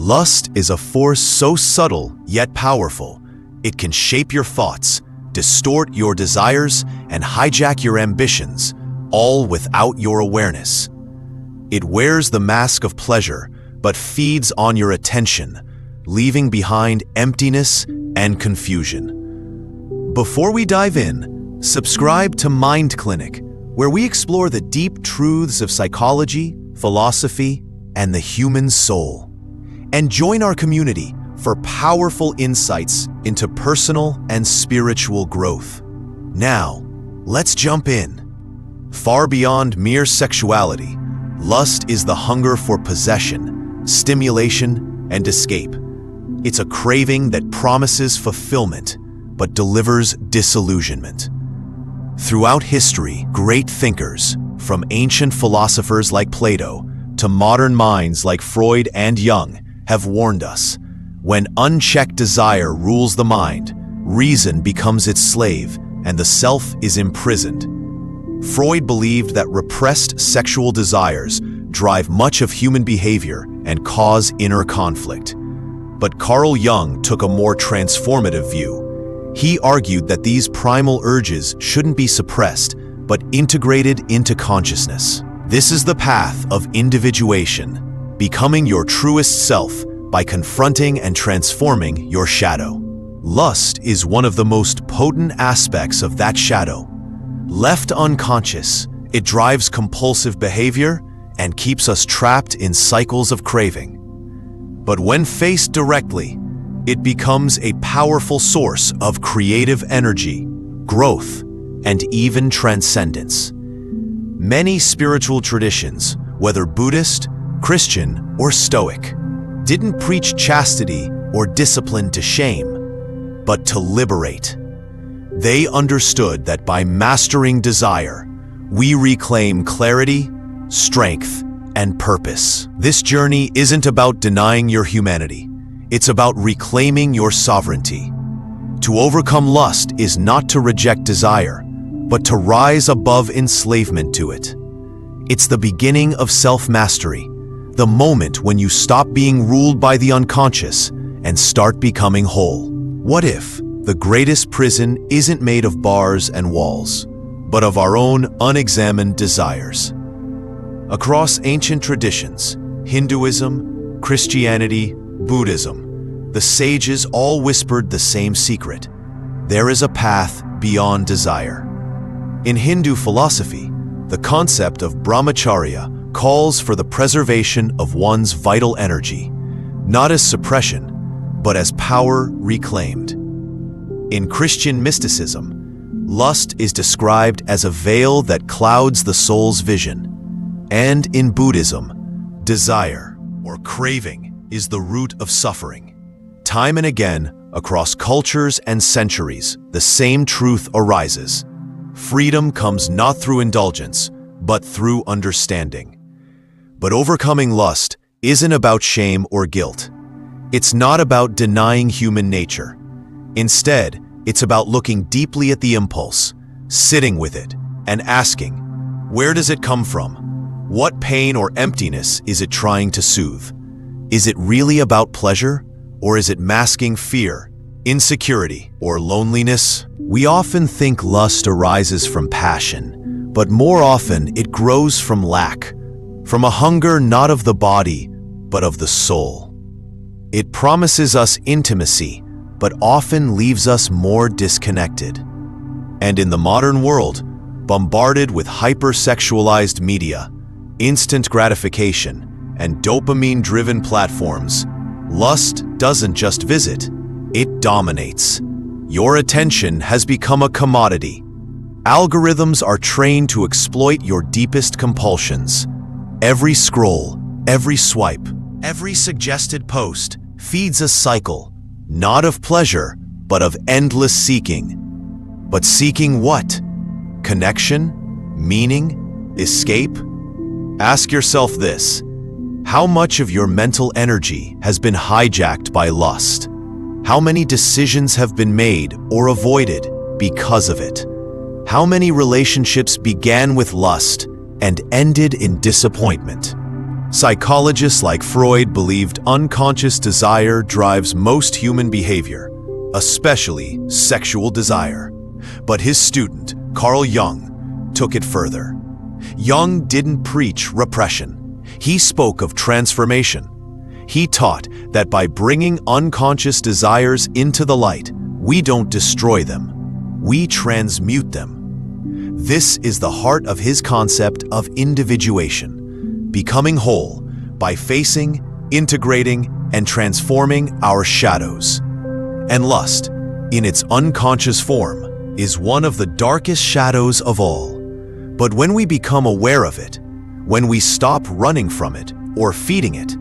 Lust is a force so subtle yet powerful, it can shape your thoughts, distort your desires, and hijack your ambitions, all without your awareness. It wears the mask of pleasure, but feeds on your attention, leaving behind emptiness and confusion. Before we dive in, subscribe to Mind Clinic, where we explore the deep truths of psychology, philosophy, and the human soul. And join our community for powerful insights into personal and spiritual growth. Now, let's jump in. Far beyond mere sexuality, lust is the hunger for possession, stimulation, and escape. It's a craving that promises fulfillment, but delivers disillusionment. Throughout history, great thinkers, from ancient philosophers like Plato to modern minds like Freud and Jung, have warned us. When unchecked desire rules the mind, reason becomes its slave, and the self is imprisoned. Freud believed that repressed sexual desires drive much of human behavior and cause inner conflict. But Carl Jung took a more transformative view. He argued that these primal urges shouldn't be suppressed, but integrated into consciousness. This is the path of individuation, becoming your truest self by confronting and transforming your shadow. Lust is one of the most potent aspects of that shadow. Left unconscious, it drives compulsive behavior and keeps us trapped in cycles of craving. But when faced directly, it becomes a powerful source of creative energy, growth, and even transcendence. Many spiritual traditions, whether Buddhist, Christian, or Stoic, didn't preach chastity or discipline to shame, but to liberate. They understood that by mastering desire, we reclaim clarity, strength, and purpose. This journey isn't about denying your humanity. It's about reclaiming your sovereignty. To overcome lust is not to reject desire, but to rise above enslavement to it. It's the beginning of self-mastery, the moment when you stop being ruled by the unconscious and start becoming whole. What if the greatest prison isn't made of bars and walls, but of our own unexamined desires? Across ancient traditions, Hinduism, Christianity, Buddhism, the sages all whispered the same secret. There is a path beyond desire. In Hindu philosophy, the concept of brahmacharya calls for the preservation of one's vital energy, not as suppression, but as power reclaimed. In Christian mysticism, lust is described as a veil that clouds the soul's vision. And in Buddhism, desire, or craving, is the root of suffering. Time and again, across cultures and centuries, the same truth arises. Freedom comes not through indulgence, but through understanding. But overcoming lust isn't about shame or guilt. It's not about denying human nature. Instead, it's about looking deeply at the impulse, sitting with it, and asking, where does it come from? What pain or emptiness is it trying to soothe? Is it really about pleasure, or is it masking fear, insecurity, or loneliness? We often think lust arises from passion, but more often it grows from lack, from a hunger not of the body, but of the soul. It promises us intimacy, but often leaves us more disconnected. And in the modern world, bombarded with hypersexualized media, instant gratification, and dopamine-driven platforms, lust doesn't just visit, it dominates. Your attention has become a commodity. Algorithms are trained to exploit your deepest compulsions. Every scroll, every swipe, every suggested post feeds a cycle, not of pleasure, but of endless seeking. But seeking what? Connection? Meaning? Escape? Ask yourself this: how much of your mental energy has been hijacked by lust? How many decisions have been made or avoided because of it? How many relationships began with lust and ended in disappointment? Psychologists like Freud believed unconscious desire drives most human behavior, especially sexual desire. But his student, Carl Jung, took it further. Jung didn't preach repression. He spoke of transformation. He taught that by bringing unconscious desires into the light, we don't destroy them, we transmute them. This is the heart of his concept of individuation, becoming whole by facing, integrating, and transforming our shadows. And lust, in its unconscious form, is one of the darkest shadows of all. But when we become aware of it, when we stop running from it or feeding it,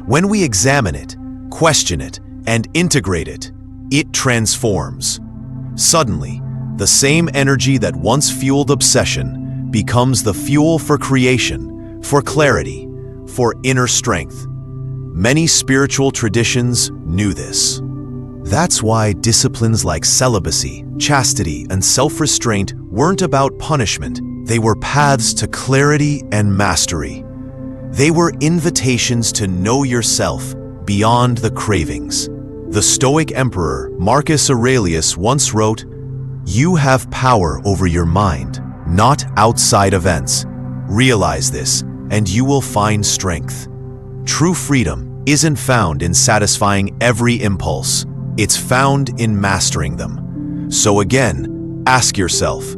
when we examine it, question it, and integrate it, it transforms. Suddenly, the same energy that once fueled obsession becomes the fuel for creation, for clarity, for inner strength. Many spiritual traditions knew this. That's why disciplines like celibacy, chastity, and self-restraint weren't about punishment. They were paths to clarity and mastery. They were invitations to know yourself beyond the cravings. The Stoic emperor Marcus Aurelius once wrote, "You have power over your mind, not outside events. Realize this, and you will find strength." True freedom isn't found in satisfying every impulse. It's found in mastering them. So again, ask yourself,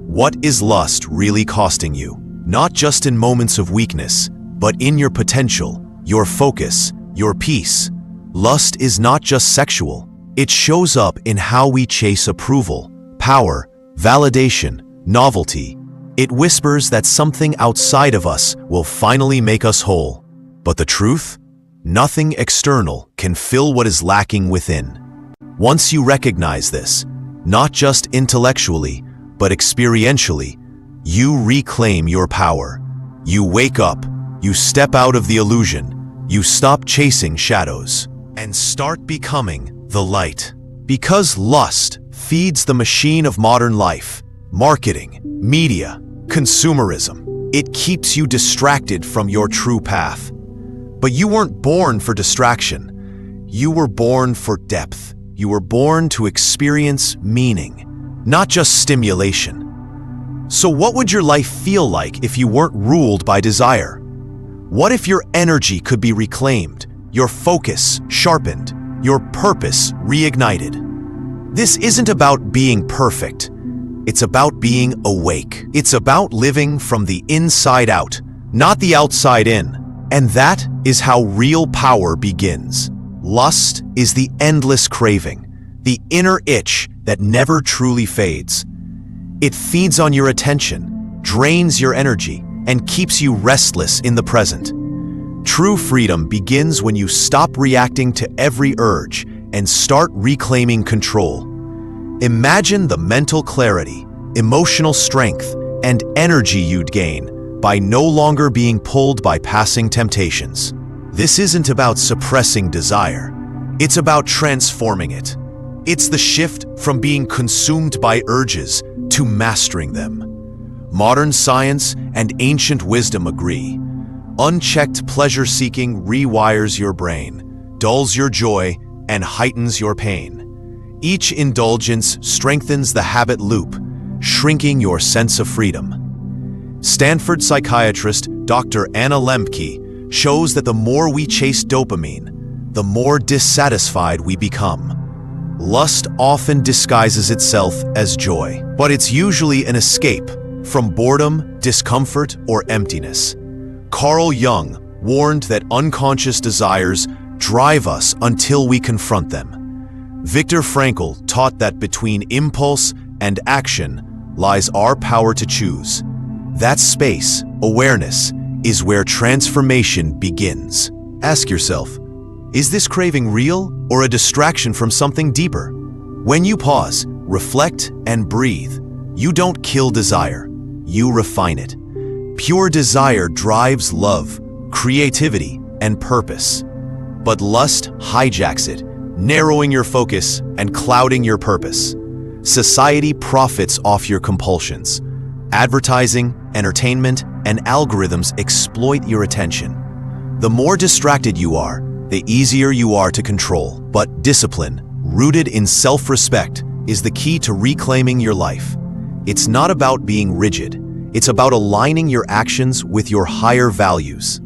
what is lust really costing you? Not just in moments of weakness, but in your potential, your focus, your peace. Lust is not just sexual. It shows up in how we chase approval, power, validation, novelty. It whispers that something outside of us will finally make us whole. But the truth? Nothing external can fill what is lacking within. Once you recognize this, not just intellectually, but experientially, you reclaim your power. You wake up, you step out of the illusion, you stop chasing shadows, and start becoming the light. Because lust feeds the machine of modern life, marketing, media, consumerism. It keeps you distracted from your true path. But you weren't born for distraction. You were born for depth. You were born to experience meaning, not just stimulation. So what would your life feel like if you weren't ruled by desire? What if your energy could be reclaimed, your focus sharpened, your purpose reignited? This isn't about being perfect. It's about being awake. It's about living from the inside out, not the outside in. And that is how real power begins. Lust is the endless craving, the inner itch that never truly fades. It feeds on your attention, drains your energy, and keeps you restless in the present. True freedom begins when you stop reacting to every urge and start reclaiming control. Imagine the mental clarity, emotional strength, and energy you'd gain by no longer being pulled by passing temptations. This isn't about suppressing desire. It's about transforming it. It's the shift from being consumed by urges to mastering them. Modern science and ancient wisdom agree. Unchecked pleasure-seeking rewires your brain, dulls your joy, and heightens your pain. Each indulgence strengthens the habit loop, shrinking your sense of freedom. Stanford psychiatrist Dr. Anna Lembke shows that the more we chase dopamine, the more dissatisfied we become. Lust often disguises itself as joy, but it's usually an escape from boredom, discomfort, or emptiness. Carl Jung warned that unconscious desires drive us until we confront them. Viktor Frankl taught that between impulse and action lies our power to choose. That space, awareness, is where transformation begins. Ask yourself, is this craving real or a distraction from something deeper? When you pause, reflect, and breathe, you don't kill desire, you refine it. Pure desire drives love, creativity, and purpose. But lust hijacks it, narrowing your focus and clouding your purpose. Society profits off your compulsions. Advertising, entertainment, and algorithms exploit your attention. The more distracted you are, the easier you are to control. But discipline, rooted in self-respect, is the key to reclaiming your life. It's not about being rigid. It's about aligning your actions with your higher values.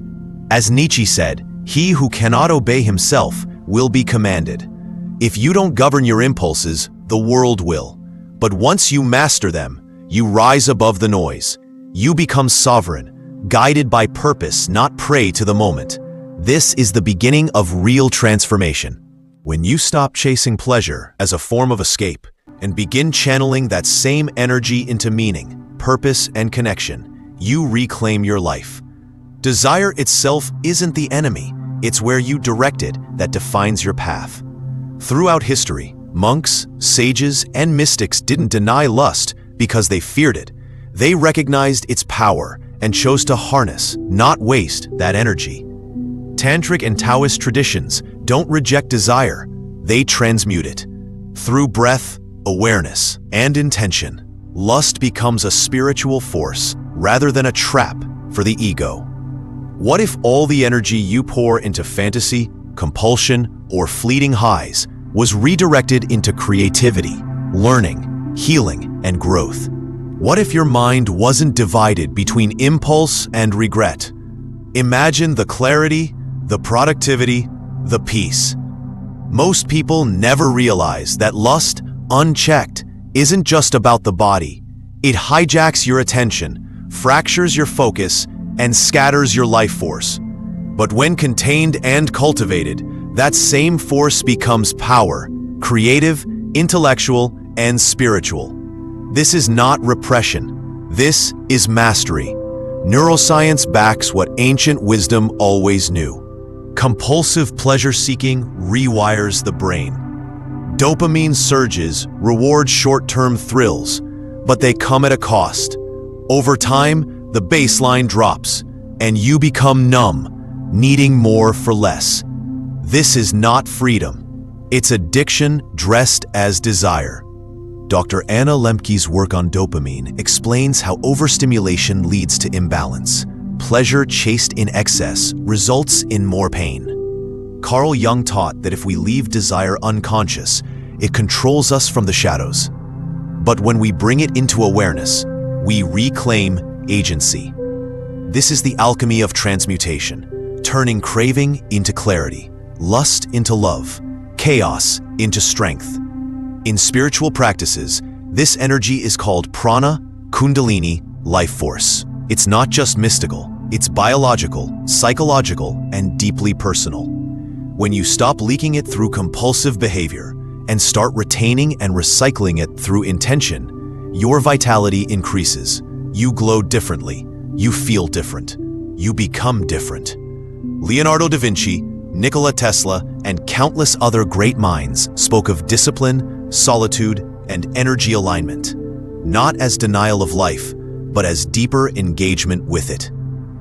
As Nietzsche said, "He who cannot obey himself will be commanded." If you don't govern your impulses, the world will. But once you master them, you rise above the noise. You become sovereign, guided by purpose, not prey to the moment. This is the beginning of real transformation. When you stop chasing pleasure as a form of escape and begin channeling that same energy into meaning, purpose, and connection, you reclaim your life. Desire itself isn't the enemy. It's where you direct it that defines your path. Throughout history, monks, sages, and mystics didn't deny lust because they feared it. They recognized its power and chose to harness, not waste, that energy. Tantric and Taoist traditions don't reject desire, they transmute it. Through breath, awareness, and intention, lust becomes a spiritual force rather than a trap for the ego. What if all the energy you pour into fantasy, compulsion, or fleeting highs was redirected into creativity, learning, healing, and growth? What if your mind wasn't divided between impulse and regret? Imagine the clarity, the productivity, the peace. Most people never realize that lust, unchecked, isn't just about the body. It hijacks your attention, fractures your focus, and scatters your life force. But when contained and cultivated, that same force becomes power, creative, intellectual, and spiritual. This is not repression. This is mastery. Neuroscience backs what ancient wisdom always knew. Compulsive pleasure-seeking rewires the brain. Dopamine surges reward short-term thrills, but they come at a cost. Over time, the baseline drops, and you become numb, needing more for less. This is not freedom. It's addiction dressed as desire. Dr. Anna Lemke's work on dopamine explains how overstimulation leads to imbalance. Pleasure chased in excess results in more pain. Carl Jung taught that if we leave desire unconscious, it controls us from the shadows. But when we bring it into awareness, we reclaim agency. This is the alchemy of transmutation, turning craving into clarity, lust into love, chaos into strength. In spiritual practices, this energy is called prana, kundalini, life force. It's not just mystical, it's biological, psychological, and deeply personal. When you stop leaking it through compulsive behavior and start retaining and recycling it through intention, your vitality increases. You glow differently, you feel different, you become different. Leonardo da Vinci, Nikola Tesla, and countless other great minds spoke of discipline, solitude, and energy alignment, not as denial of life, but as deeper engagement with it.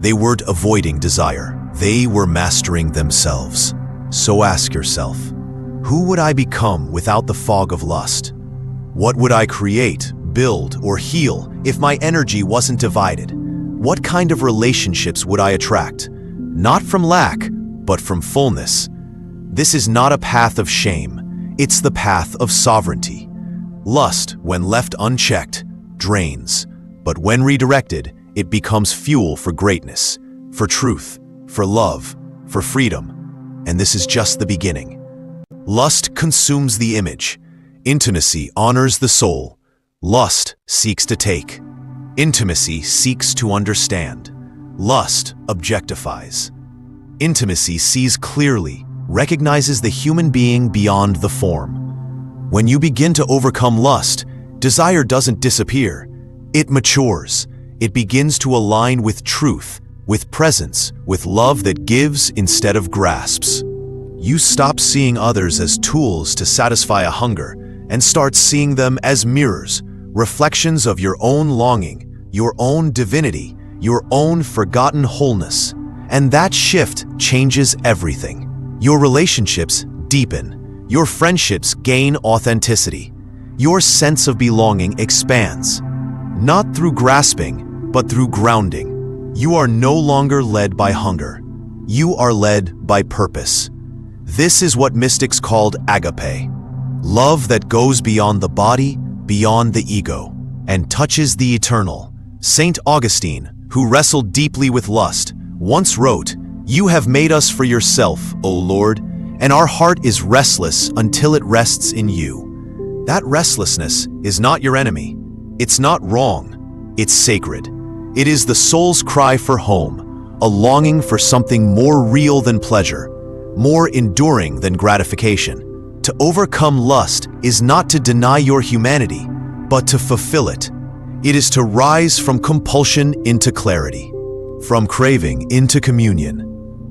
They weren't avoiding desire, they were mastering themselves. So ask yourself, who would I become without the fog of lust? What would I create, build, or heal if my energy wasn't divided? What kind of relationships would I attract? Not from lack, but from fullness. This is not a path of shame, it's the path of sovereignty. Lust, when left unchecked, drains, but when redirected, it becomes fuel for greatness, for truth, for love, for freedom. And this is just the beginning. Lust consumes the image. Intimacy honors the soul. Lust seeks to take. Intimacy seeks to understand. Lust objectifies. Intimacy sees clearly, recognizes the human being beyond the form. When you begin to overcome lust, desire doesn't disappear. It matures. It begins to align with truth, with presence, with love that gives instead of grasps. You stop seeing others as tools to satisfy a hunger and start seeing them as mirrors, reflections of your own longing, your own divinity, your own forgotten wholeness. And that shift changes everything. Your relationships deepen. Your friendships gain authenticity. Your sense of belonging expands. Not through grasping, but through grounding. You are no longer led by hunger. you are led by purpose. This is what mystics called agape, love that goes beyond the body, beyond the ego, and touches the eternal. Saint Augustine, who wrestled deeply with lust, once wrote, "You have made us for yourself, O Lord, and our heart is restless until it rests in you." That restlessness is not your enemy. It's not wrong. It's sacred. It is the soul's cry for home, a longing for something more real than pleasure, more enduring than gratification. To overcome lust is not to deny your humanity, but to fulfill it. It is to rise from compulsion into clarity, from craving into communion,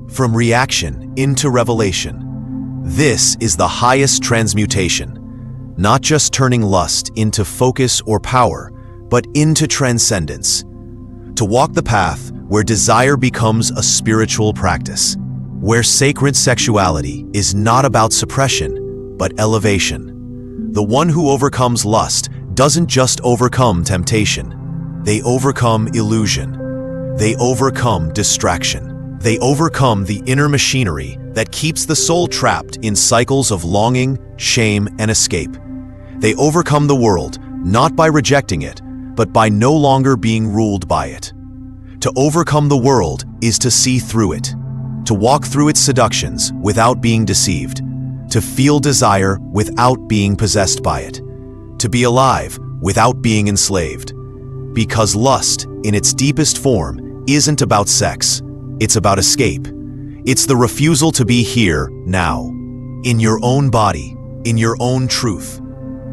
from reaction into revelation. This is the highest transmutation, not just turning lust into focus or power, but into transcendence. To walk the path where desire becomes a spiritual practice, where sacred sexuality is not about suppression, but elevation. The one who overcomes lust doesn't just overcome temptation. They overcome illusion. They overcome distraction. They overcome the inner machinery that keeps the soul trapped in cycles of longing, shame, and escape. They overcome the world, not by rejecting it, but by no longer being ruled by it. To overcome the world is to see through it, to walk through its seductions without being deceived, to feel desire without being possessed by it, to be alive without being enslaved. Because lust, in its deepest form, isn't about sex, it's about escape. It's the refusal to be here, now, in your own body, in your own truth.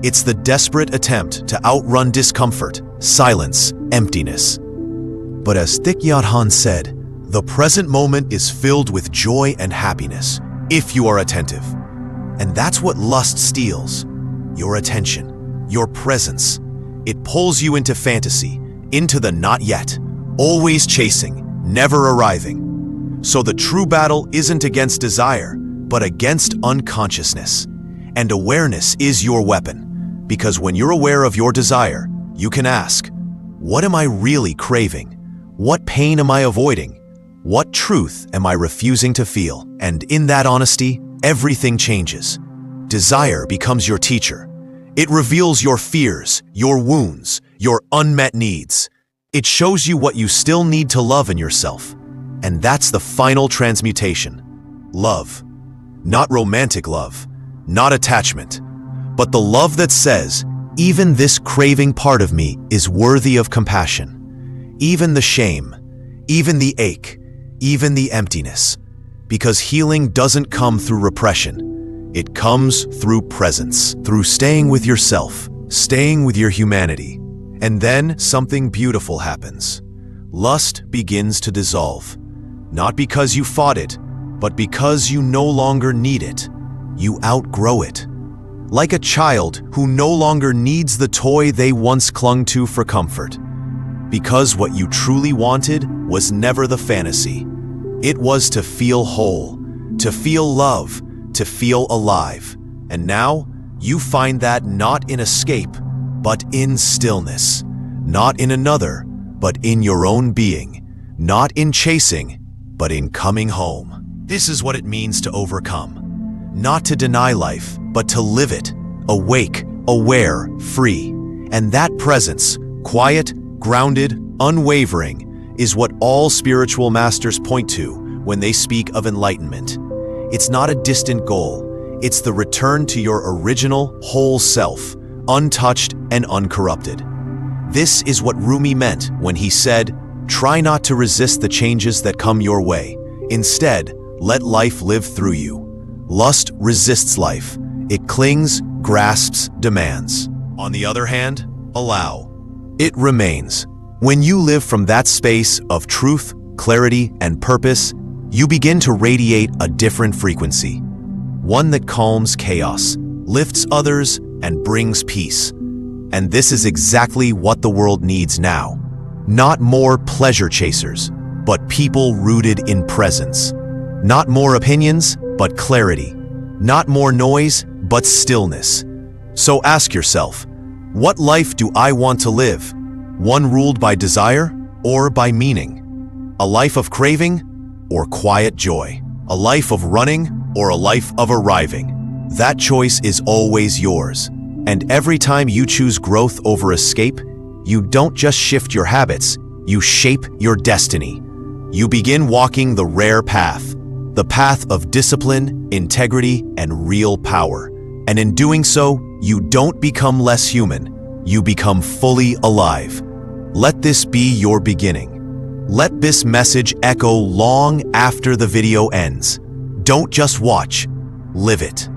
It's the desperate attempt to outrun discomfort, silence, emptiness. But as Thich Nhat Hanh said, the present moment is filled with joy and happiness, if you are attentive. And that's what lust steals, your attention, your presence. It pulls you into fantasy, into the not yet, always chasing, never arriving. So the true battle isn't against desire, but against unconsciousness. And awareness is your weapon, because when you're aware of your desire, you can ask, what am I really craving? What pain am I avoiding? What truth am I refusing to feel? And in that honesty, everything changes. Desire becomes your teacher. It reveals your fears, your wounds, your unmet needs. It shows you what you still need to love in yourself. And that's the final transmutation. Love. Not romantic love, not attachment, but the love that says, even this craving part of me is worthy of compassion. Even the shame, even the ache, even the emptiness. Because healing doesn't come through repression. It comes through presence, through staying with yourself, staying with your humanity. And then something beautiful happens. Lust begins to dissolve. Not because you fought it, but because you no longer need it. You outgrow it. Like a child who no longer needs the toy they once clung to for comfort. Because what you truly wanted was never the fantasy. It was to feel whole, to feel love, to feel alive. And now, you find that not in escape, but in stillness. Not in another, but in your own being. Not in chasing, but in coming home. This is what it means to overcome. Not to deny life, but to live it, awake, aware, free. And that presence, quiet, grounded, unwavering, is what all spiritual masters point to when they speak of enlightenment. It's not a distant goal. It's the return to your original, whole self, untouched and uncorrupted. This is what Rumi meant when he said, "Try not to resist the changes that come your way. Instead, let life live through you." Lust resists life. It clings, grasps, demands. On the other hand, allow. It remains. When you live from that space of truth, clarity, and purpose, you begin to radiate a different frequency. One that calms chaos, lifts others, and brings peace. And this is exactly what the world needs now. Not more pleasure chasers, but people rooted in presence. Not more opinions, but clarity. Not more noise, but stillness. So ask yourself, what life do I want to live? One ruled by desire or by meaning? A life of craving or quiet joy, a life of running or a life of arriving. That choice is always yours. And every time you choose growth over escape, you don't just shift your habits, you shape your destiny. You begin walking the rare path, the path of discipline, integrity, and real power. And in doing so, you don't become less human, you become fully alive. Let this be your beginning. Let this message echo long after the video ends. Don't just watch, live it.